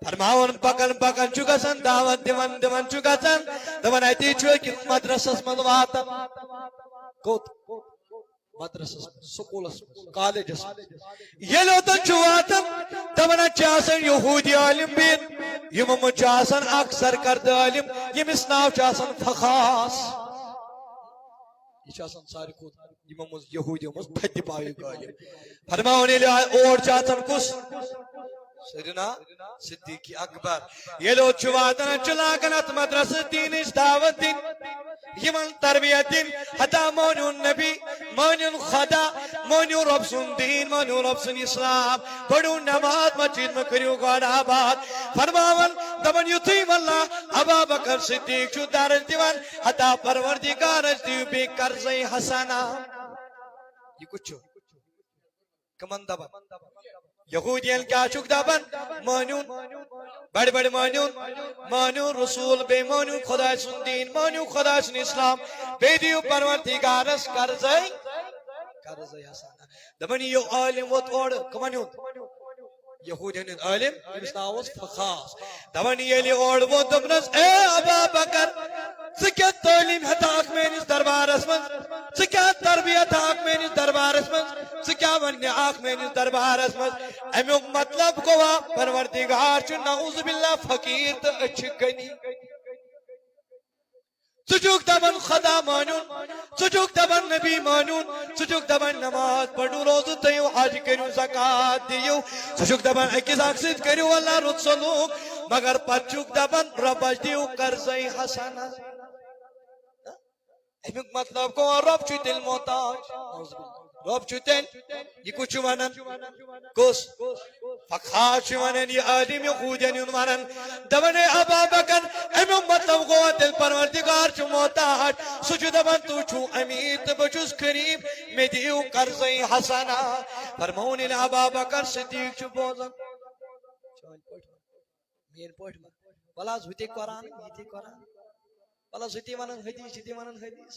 فرماون پکن پکن چھ گژھان دعوت دِوان دِوان چھ گژھان دپان اتی چھ أکِس مدرسس منٛز واتان کوٚت مدرسس سکولس کالجس ییٚلہِ اوٚتن چھ واتان دپان اتہِ چھِ آسان یہوٗدی عٲلِم بِہِتھ یِمو منٛز چھُ آسان اکھ سرکردٕ عٲلِم ییٚمِس ناو چھُ آسان فخاس یہ چھُ آسان ساروی کھۄتہٕ یِمو منٛز یہوٗدیو منٛز تھدِ پایُک عٲلِم فرماوان ییٚلہِ اور چھُ اژان کُس سیدنا صدیق اکبر ییٚلہِ اوٚت چھُ واتان اتہِ چھُ لاگان اتھ مدرسس دیٖنٕچ دعوت دِنۍ یمن تربیت دن حتا مونیون نبی مونیون خدا مونیون رب سن دین مونیون رب سن اسلام پڑھو نماز مسجد میں کریو گاڑ آباد فرماون دبن یتھی واللہ ابا بکر صدیق چھو دارس دیوان حتا پروردگارس دیو بے قرضی حسنا یہ کچھ کمن دبن یہودین کیا چھک دبن مونیون بڑی بڑی مانیون رسول بے مانیون خدا سن دین مانیون خدا سن اسلام بے دیو پروردگارس قرضی حسنا دپان یہ عالم ووت اور کمن ہُنٛد یہودین ہُنٛد عالم ییٚمِس ناو اوس فخاس دپان ییٚلہِ اور ووت دوٚپنس اے ابا بکر ژٕ کیٛاہ تعلیٖم ہیٚتاکھ میٲنِس دربارس منٛز ژٕ کیٛاہ تربیت ہاکھ میٲنِس دربارس منٛز ژٕ کیٛاہ ونہِ اکھ میٲنِس دربارس منٛز امیُک مطلب گوٚوا پروردگار چھُ نعوذ باللہ فقیٖر تہٕ أسۍ چھِ غنی ژٕ چھُکھ دپان خدا مانیون ژٕ چھُکھ دپان نبی مانیون ژٕ چھُکھ دپان نماز پٔرِو روزٕ تھٲیِو حج کٔرِو زکات دِیِو ژٕ چھُکھ دپان أکِس اکھ سۭتۍ کٔرِو اللہ رُت سلوٗک مگر پتہٕ چھُکھ دپان رۄبس دِیِو قرضے حسنا امیُک مطلب گوٚو رۄب چھُ تیٚلہِ محتاج رۄب چھُ تیٚلہِ یہِ کُس چھُ ونان کُس فخاس چھُ ونان یہِ عٲلِم یہوٗدین ہُنٛد ونان دپان اے ابا بکر امیُک مطلب گوٚوا تیٚلہِ پروردگار چھُ محتاج سُہ چھُ دپان تُہۍ چھُو امیٖر تہٕ بہٕ چھُس غریٖب مےٚ دِیِو قرضے حسنا فرماوُن ییٚلہِ ابا بکر صدیق چھُ بوزان میٲنۍ پٲٹھۍ وَلہٕ حظ ہُہ تہِ قرآن یہِ تہِ قرآن وَلہٕ حظ ہُہ تہِ ونان حدیٖث یہِ تہِ ونان حدیٖث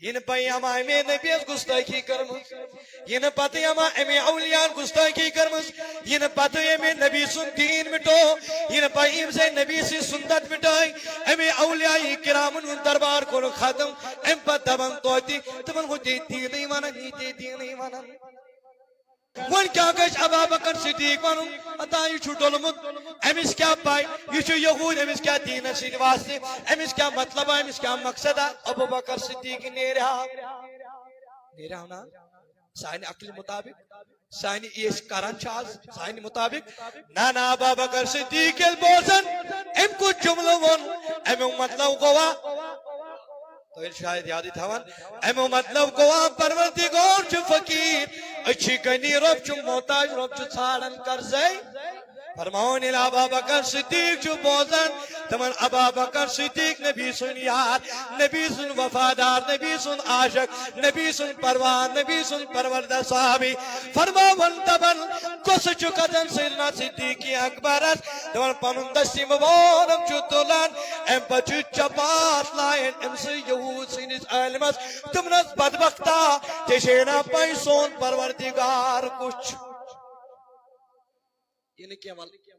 یہ پیامہ امی نبیس گستاخی کرمز یہ پتہ اما امی اولیان گستاخی کرمز یہ پتہ امی نبی سن دین مٹو یہ پیم سے نبی سی سنت مٹائی امی اولیاء کرامن دربار کو ختم ام پتہ دبن توتی تمن کو دینی ونن یہ دینی ونن ون کیا گش ابا بکر صدیق ون اتا یہ ڈولمت امس کیا پائی یہ یہود امس کیا دین سی واسطے امس کیا مطلب امس کیا مقصد ابو بکر صدیق نیرا نا سانہ عقل مطابق سانہ ایس کران چاز سانہ مطابق نا ابا بکر صدیق بوزن ام کو جملہ ون ام مطلب گوا تو شاید یاد تھاون امیو مطلب گوا پروردگار چھ فقیر اچھی غنی رب چھ محتاج رب چھ ژھانڈان قرضے فرماون ییٚلہِ ابا بکر صدیق چھ بوزان تمن ابا بکر صدیق نبی سن یار نبی سن وفادار نبی سن عاشق نبی سن پروان نبی سن پروردہ صحابی فرماون دپان کس چھ کتن سیدنا صدیق اکبرس دپان پنن دستی مبارک چھ تلان ام پتہ چپات لائن ام سی یہود سنس عالمس تمنس بدبختا تیشینا پائی سون پروردگار کچھ یہ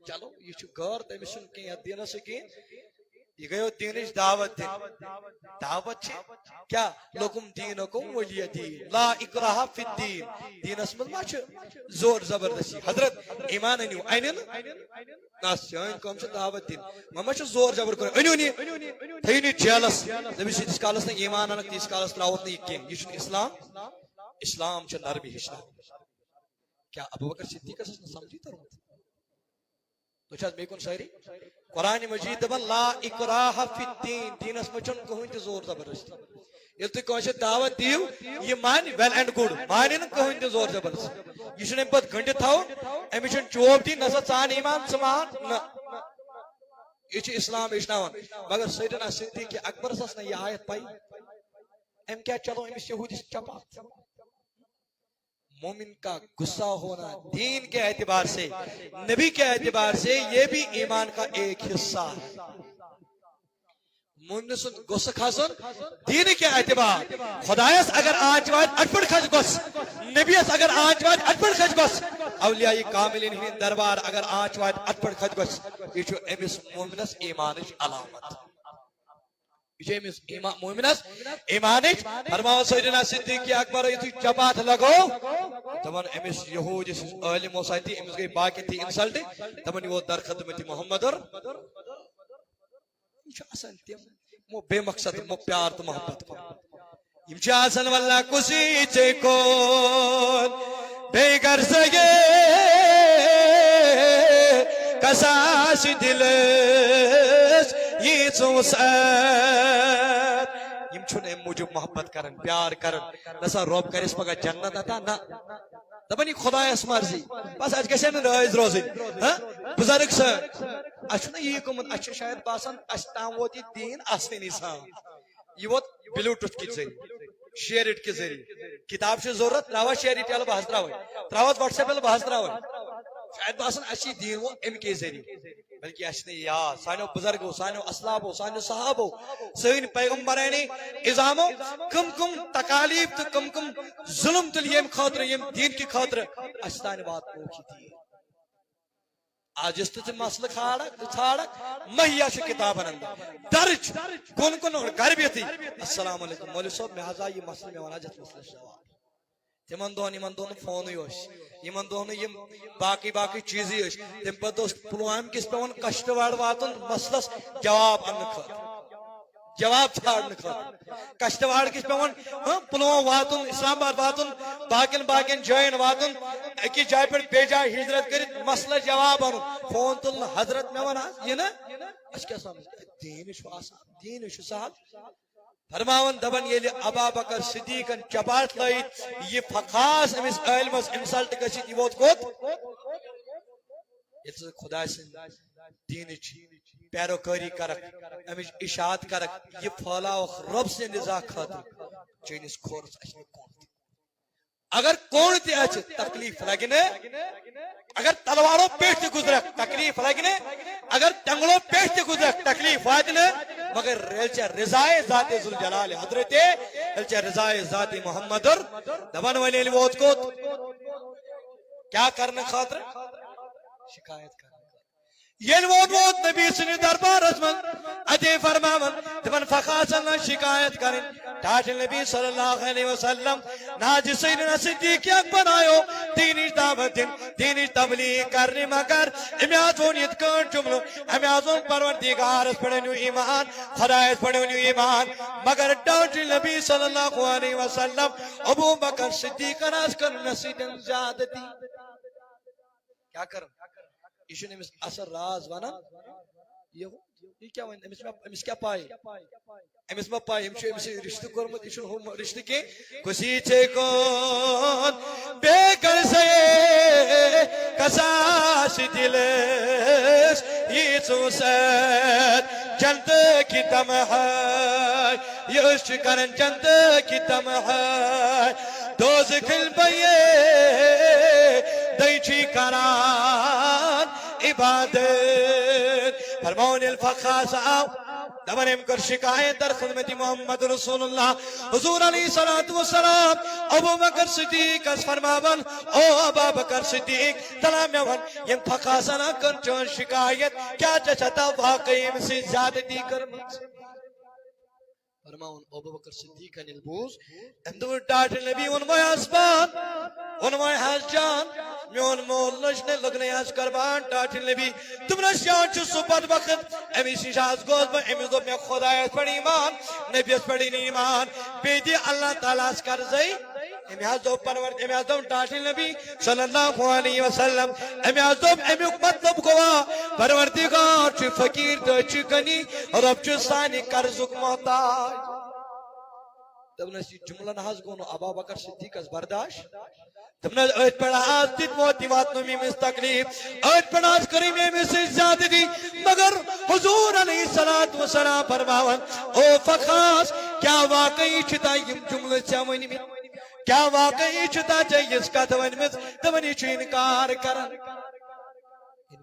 چلو یہ غور تمس دینس یہ گئی دینچ دعوت دعوت کیا لکم دینکم ولی دین لا اکراہ فی الدین دینس من ما زور زبردستی حضرت ایمان انیو اینن ناس چین کم دعوت دین ما زور زبر کر انیو نی تھینی جیلس دبی تیس کالس نا ایمان انک تیس کالس تراوت نا یہ اسلام اسلام چھ نرمی ہشنا کیا ابو بکر صدیق اس سمجھی ترمت تو چھاز میں کن شاعری قرآن مجید دبن لا اکراہ فی الدین دینس مچن کہن تی زور زبردستی یل تو کوشش دعوت دیو یہ مانی ویل اینڈ گوڈ مانی نا کہن تی زور زبردستی یہ چھن پت گھنٹے تھاو امی چھن چوب دی نسا چان ایمان سمان نا یہ چھ اسلام اشناوان مگر سیدنا صدیق اکبر سس نے یہ آیت پائی ام کیا چلو امس یہودی چپا مومن کا غصہ ہونا دین کے اعتبار سے نبی کے اعتبار سے یہ بھی ایمان کا ایک حصہ ہے مومن سن گوس کھسن دین کے اعتبار خدایس اگر آنچ وات اٹپڑ کھس گوس نبیس اگر آنچ وات اٹپڑ کھس گوس اولیاء کاملین ہند دربار اگر آنچ وات اٹپڑ کھس گوس یہ چھو امس مومنس ایمانچ علامت یہ امس مومنس ایمانچ فرماو سیدنا صدیق اکبر یتھ چپات لگو دپان امس یہود اس عالم وساتی امس گئی باقی تھی انسلٹ دپان یہ در خدمت محمد اور مو بے مقصد مو پیار تو محبت کو آسن واللہ کسی چے کون بے گر سگے کساش دلس یہ سوسات یم چھنے موجب محبت کرن پیار کرن نسا روب کرس پگا جنت آتا نا دپنی خدا اس مرضی بس اچ گژھِ نہٕ رٲضۍ روزٕنۍ بزرگ سر اچھا نا یہ کمن اچھا شاید باسان اشتام ووت یہ دین آسانی سان یہ ووت بلوٹوتھ کے ذریعے شیئر اٹ کے ذریعے کتاب سے ضرورت تراوا شیئر اٹ یل بحث تراوی تراوت واٹس ایپ یل بحث تراوی شاید باسان اچھی دین وہ ام کے ذریعے بلکہ اچھ نے یا سانو بزرگو سانو اسلابو سانو صحابو سین پیغمبرانی ازامو کم کم تکالیف تو کم کم ظلم تل یم خاطر یم دین کی خاطر اچھتان بات پوچھی تھی آج اس تے مسئلہ کھاڑک مہیا سے کتابن اندر درج کن کن اور گھر بھی تھی السلام علیکم مولوی صاحب میں حضا یہ مسئلہ میں وانا جت مسئلہ جواب تمن دون فون ہوش یمن دون یم باقی چیزی ہوش تم پہ دوست پلوام کس پون کشتواڑ واتن مسئلس جواب ان خاطر جواب ژھانڈنے خاطر کشتواڑ کس پون پلوام واتن اسلام آباد واتن باقین جائن واتن اکی جائے پر بے جائے ہجرت کرت مسئلہ جواب ان فون تل حضرت میں ونا یہ نا اس کیا سمجھ دین شو آسان دین شو سہل فرماون دبن یہ ابا بکر صدیقن چپاٹ لائت یہ فخاص امس علمس انسلٹ گژھت یہ ووت کوت یہ خدا سن دین پیروکاری کرک امس اشاعت کرک یہ پھیلاو رب سے نزا خاطر چینس کھورس اچھنے کون اگر کون تی اچھ تکلیف لگنے اگر تلواروں پیش گزرک تکلیف لگنے اگر تنگلوں پیش گزرک تکلیف واتنے مگر ریلچہ رضائے ذات ذوالجلال حضرت ریلچہ رضائے ذات محمد دبن ولی ووت کو کیا کرنے خاطر شکایت کرنے یہ ووت نبی سنی دربار رسمن اجے فرماون دبن فخاصن شکایت کریں ٹاٹ نبی صلی اللہ علیہ وسلم ناج سیدنا صدیق اکبر آئیو دینی دعوت دینی تبلیغ کرنے مگر امیازون یتکن جملو امیازون پروردگار پڑھنیو ایمان خدایت پڑھنیو ایمان مگر ٹاٹ نبی صلی اللہ علیہ وسلم ابو بکر صدیق ناز کر نسیدن زیادتی کیا کرن ایشن امس اثر راز وانا یہ کیا وان امس کیا پائے امس ما پائے امس رشتہ کرمت ایشن ہم رشتہ کے کسی چھے کون بے کر سے کساش دلس یہ سوسد جنت کی تمہائی یہ عشق کرن جنت کی تمہائی دوزخل بیے دیچی کران عبادت فرمون الفخاص آو دبن امکر شکایت در خدمت محمد رسول اللہ حضور علیہ السلام ابو بکر صدیق اس فرماون او ابا بکر صدیق تلام یون یم فخاصنا کر چون شکایت کیا چچتا واقعی سے زیادتی کر فرماون ابو بکر صدیق ان البوز اندور ڈاٹ نبی ان میں اسبان ان میں حج جان میون مول نشنے لگنے حج قربان ڈاٹ نبی تم نشان چو صبح وقت امی شیشاز گوز با امی دو میں خدایت پڑھ ایمان نبیت پڑھ ایمان بیدی اللہ تعالیٰ اس کر زی امی حضو پرورد امی حضو ڈاٹ نبی صلی اللہ علیہ وسلم امی حضو امی مطلب گوا پروردگار چو فقیر دو چو گنی رب چو سانی کرزک محتاج تب نسی جملہ نحاز گونو ابا بکر صدیق از برداشت تم نے ایت پڑھا آج دیت موتی وات نمی میں تکلیف ایت پڑھا آج کریم میں سے زیادہ دی مگر حضور علیہ السلام فرماون او فخاص کیا واقعی چھتا یم جملہ چاونی میں کیا واقعی چھتا چاہیے اس کا تونی میں تونی چھو انکار کرن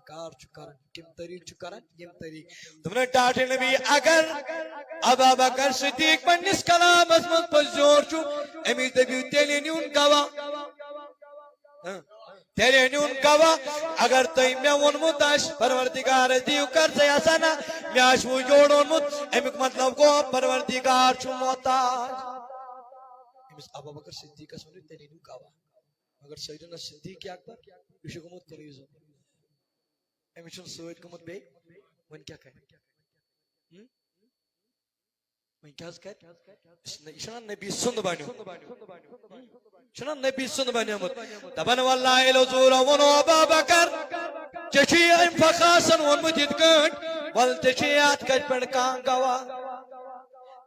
کار چھُ کران کم طریق چھُ کران یم طریق دوٚپُن ٹاٹھ نبی اگر ابا بکر صدیق پننس کلامس من پزیور چھُ أمِس دٔپِو تیٚلہِ نیُن گواہ تیٚلہِ نیُن گواہ اگر تۄہہِ مےٚ ووٚنمُت آسہِ پروردگارس دِیِو کر ژٕ حسنا مےٚ آسوٕ یورٕ ووٚنمُت امیُک مطلب گوٚو پروردگار چھُ محتاج أمِس ابا بکر صدیقس ؤنِو تیٚلہِ أنِو گواہ مگر سیدنا صدیق اکبر یہِ چھُ گوٚمُت کُنُے زوٚن أمِس چھُنہٕ سۭتۍ گوٚمُت بیٚیہِ وۄنۍ کیٛاہ کرِ وۄنۍ کیٛاہ حظ کرِ یہِ چھُنا نبی سُنٛد بنیومُت چھُنا نبی سُنٛد بنیومُت دپان واللہ ییٚلہِ حضوٗرن ووٚنُو ابا بکر ژےٚ چھُے أمۍ فخاسن ووٚنمُت یِتھ کٲٹھۍ وَلہٕ ژےٚ چھُے اتھ کتہِ پٮ۪ٹھ کانٛہہ گواہ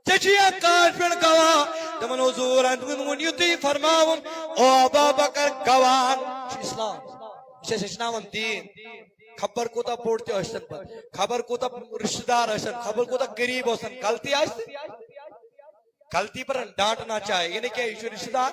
ژےٚ چھُے اتھ کتھ پٮ۪ٹھ گواہ دپان حضوٗرن ووٚن یُتُے فرماوُن او ابا بکر گواہن چھُ اسلام یہِ چھِ اَسہِ ہیٚچھناوان دیٖن خبر کوٗتاہ بوٚڑ تہِ ٲسۍتن پتہٕ خبر کوٗتاہ رشتہٕ دار ٲسۍتن خبر کوٗتاہ غریٖب ٲسۍتن غلطی آسہِ غلطی پر ڈانٹنا چاہے یہ نہیں کہ یہ رشتہ دار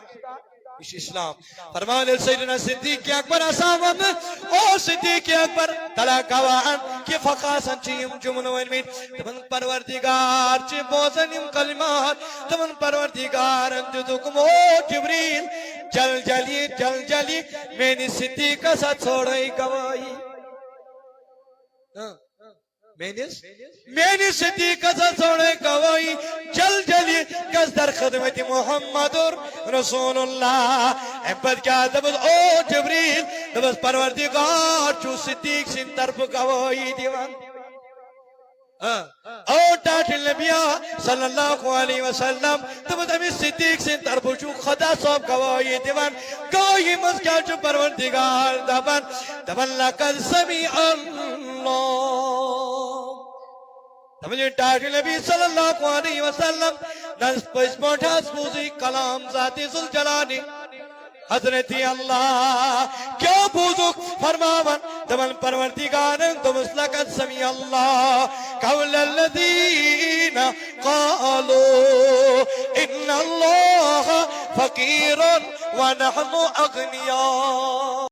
یہ اسلام فرمان سیدنا صدیق اکبر آسان ون او صدیق اکبر تلا گواہن کہ فخاسن چیم جمن ونمت تمن پروردگار چی بوزن یم کلمات تمن پروردگار دکم او جبریل جل جلی میں صدیق سا چھوڑائی گواہی میں صدیق سا چھوڑے گواہی جل جلی کس در خدمت محمد رسول اللہ احمد کیا دبس او جبریل دبس پروردگار چو صدیق سن طرف گواہی دیوان او ٹاٹھ نبیہ صلی اللہ علیہ وسلم دبس ہمیں صدیق سن طرف چو خدا صاحب گواہی دیوان گواہی مز کیا چو پروردگار دبن لقد سمیع اللہ تمہیں ٹاٹھ نبی صلی اللہ علیہ وسلم نس پس موٹھا سپوزی کلام ذاتی ذوالجلانی حضرت اللہ کیا بوزک فرماون دمن پروردگار دمس لقد سمیع اللہ قول الذین قالوا ان اللہ فقیر ونحن اغنیاء